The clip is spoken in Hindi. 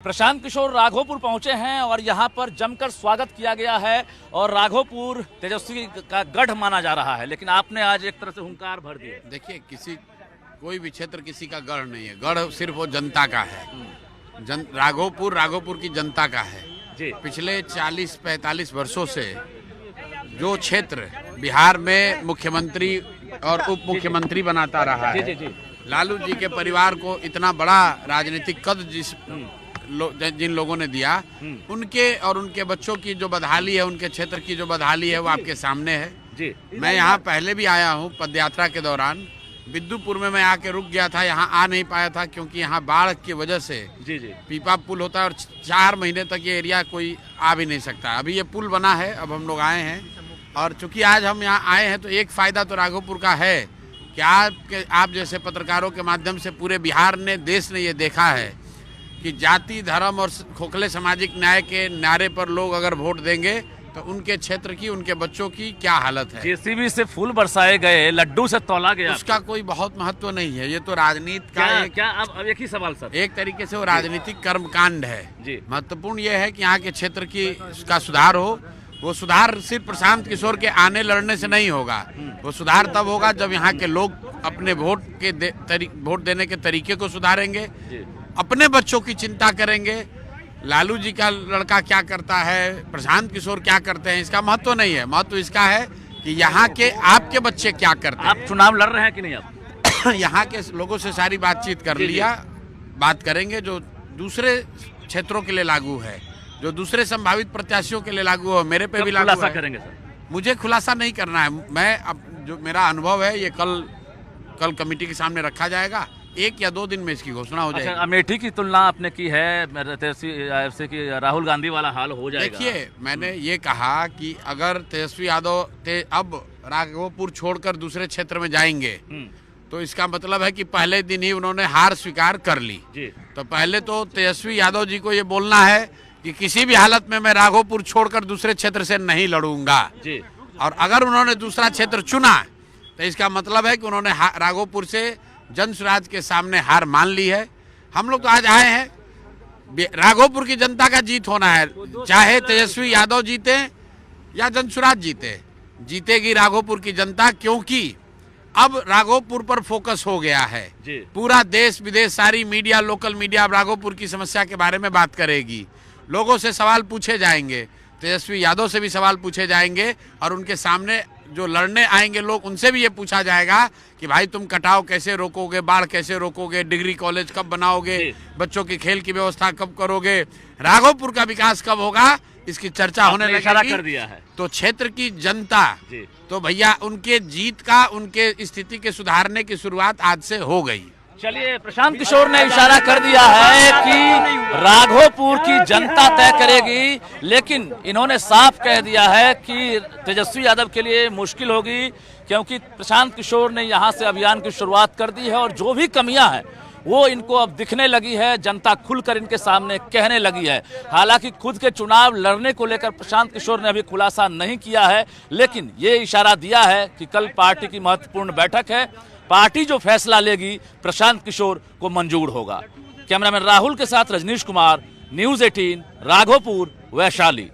प्रशांत किशोर राघोपुर पहुंचे हैं और यहां पर जमकर स्वागत किया गया है और राघोपुर तेजस्वी का गढ़ माना जा रहा है, लेकिन आपने आज एक तरह से हुंकार भर दिया। देखिए, कोई भी क्षेत्र किसी का गढ़ नहीं है, गढ़ सिर्फ वो जनता का है। राघोपुर की जनता का है जी। पिछले 40-45 वर्षों से जो क्षेत्र बिहार में मुख्यमंत्री और उप मुख्यमंत्री बनाता रहा है, लालू जी के परिवार को इतना बड़ा राजनीतिक कद जिन लोगों ने दिया, उनके और उनके बच्चों की जो बदहाली है, उनके क्षेत्र की जो बदहाली है, वो आपके सामने है जी। मैं यहाँ पहले भी आया हूँ पदयात्रा के दौरान। बिद्दुपुर में मैं आके रुक गया था, यहाँ आ नहीं पाया था क्योंकि यहाँ बाढ़ की वजह से जी पीपा पुल होता है और 4 महीने तक ये एरिया कोई आ भी नहीं सकता। अभी ये पुल बना है, अब हम लोग आए हैं और चूंकि आज हम यहाँ आए हैं तो एक फायदा तो राघोपुर का है कि आप जैसे पत्रकारों के माध्यम से पूरे बिहार ने, देश ने ये देखा है कि जाति, धर्म और खोखले सामाजिक न्याय के नारे पर लोग अगर वोट देंगे तो उनके क्षेत्र की, उनके बच्चों की क्या हालत है। जेसीबी से फूल बरसाए गए, लड्डू से तौला गया, उसका कोई बहुत महत्व नहीं है। ये तो राजनीति का अब एक ही सवाल सर, एक तरीके से वो राजनीतिक कर्मकांड है जी। महत्वपूर्ण ये है कि यहाँ के क्षेत्र का सुधार हो। वो सुधार सिर्फ प्रशांत किशोर के आने लड़ने से नहीं होगा, वो सुधार तब होगा जब यहाँ के लोग अपने वोट देने के तरीके को सुधारेंगे, अपने बच्चों की चिंता करेंगे। लालू जी का लड़का क्या करता है, प्रशांत किशोर क्या करते हैं, इसका महत्व नहीं है। महत्व इसका है कि यहाँ के आपके बच्चे क्या करते हैं। आप चुनाव लड़ रहे हैं कि नहीं? आप यहाँ के लोगों से सारी बातचीत कर लिया, बात करेंगे जो दूसरे क्षेत्रों के लिए लागू है, जो दूसरे संभावित प्रत्याशियों के लिए लागू है, मेरे पे भी लागू है। करेंगे सर? मुझे खुलासा नहीं करना है। मैं अब जो मेरा अनुभव है ये कल कमेटी के सामने रखा जाएगा। 1 या 2 दिन में इसकी घोषणा हो जाएगी। अमेठी की तुलना आपने की है तेजस्वी कि राहुल गांधी वाला हाल हो जाएगा। देखिए, मैंने ये कहा कि अगर तेजस्वी यादव अब राघोपुर छोड़कर दूसरे क्षेत्र में जाएंगे तो इसका मतलब है कि पहले दिन ही उन्होंने हार स्वीकार कर ली जी। तो पहले तो तेजस्वी यादव जी को ये बोलना है कि किसी भी हालत में मैं राघोपुर छोड़कर दूसरे क्षेत्र से नहीं लड़ूंगा जी। और अगर उन्होंने दूसरा क्षेत्र चुना तो इसका मतलब है कि उन्होंने राघोपुर से जन स्वराज के सामने हार मान ली है। हम लोग तो आज आए हैं, राघोपुर की जनता का जीत होना है, चाहे तेजस्वी यादव जीते या जन स्वराज जीतेगी राघोपुर की जनता, क्योंकि अब राघोपुर पर फोकस हो गया है। पूरा देश विदेश, सारी मीडिया, लोकल मीडिया अब राघोपुर की समस्या के बारे में बात करेगी। लोगों से सवाल पूछे जाएंगे, तेजस्वी यादव से भी सवाल पूछे जाएंगे और उनके सामने जो लड़ने आएंगे लोग, उनसे भी ये पूछा जाएगा कि भाई तुम कटाव कैसे रोकोगे, बाढ़ कैसे रोकोगे, डिग्री कॉलेज कब बनाओगे, बच्चों की खेल की व्यवस्था कब करोगे, राघोपुर का विकास कब होगा, इसकी चर्चा होने लगेगी। इशारा कर दिया है तो क्षेत्र की जनता तो भैया उनके जीत का, उनके स्थिति के सुधारने की शुरुआत आज से हो गई। चलिए, प्रशांत किशोर ने इशारा कर दिया है कि राघोपुर की जनता तय करेगी, लेकिन इन्होंने साफ कह दिया है कि तेजस्वी यादव के लिए मुश्किल होगी, क्योंकि प्रशांत किशोर ने यहां से अभियान की शुरुआत कर दी है और जो भी कमियां हैं वो इनको अब दिखने लगी है, जनता खुलकर इनके सामने कहने लगी है। हालांकि खुद के चुनाव लड़ने को लेकर प्रशांत किशोर ने अभी खुलासा नहीं किया है, लेकिन ये इशारा दिया है कि कल पार्टी की महत्वपूर्ण बैठक है, पार्टी जो फैसला लेगी प्रशांत किशोर को मंजूर होगा। कैमरामैन राहुल के साथ रजनीश कुमार, न्यूज़ 18, राघोपुर, वैशाली।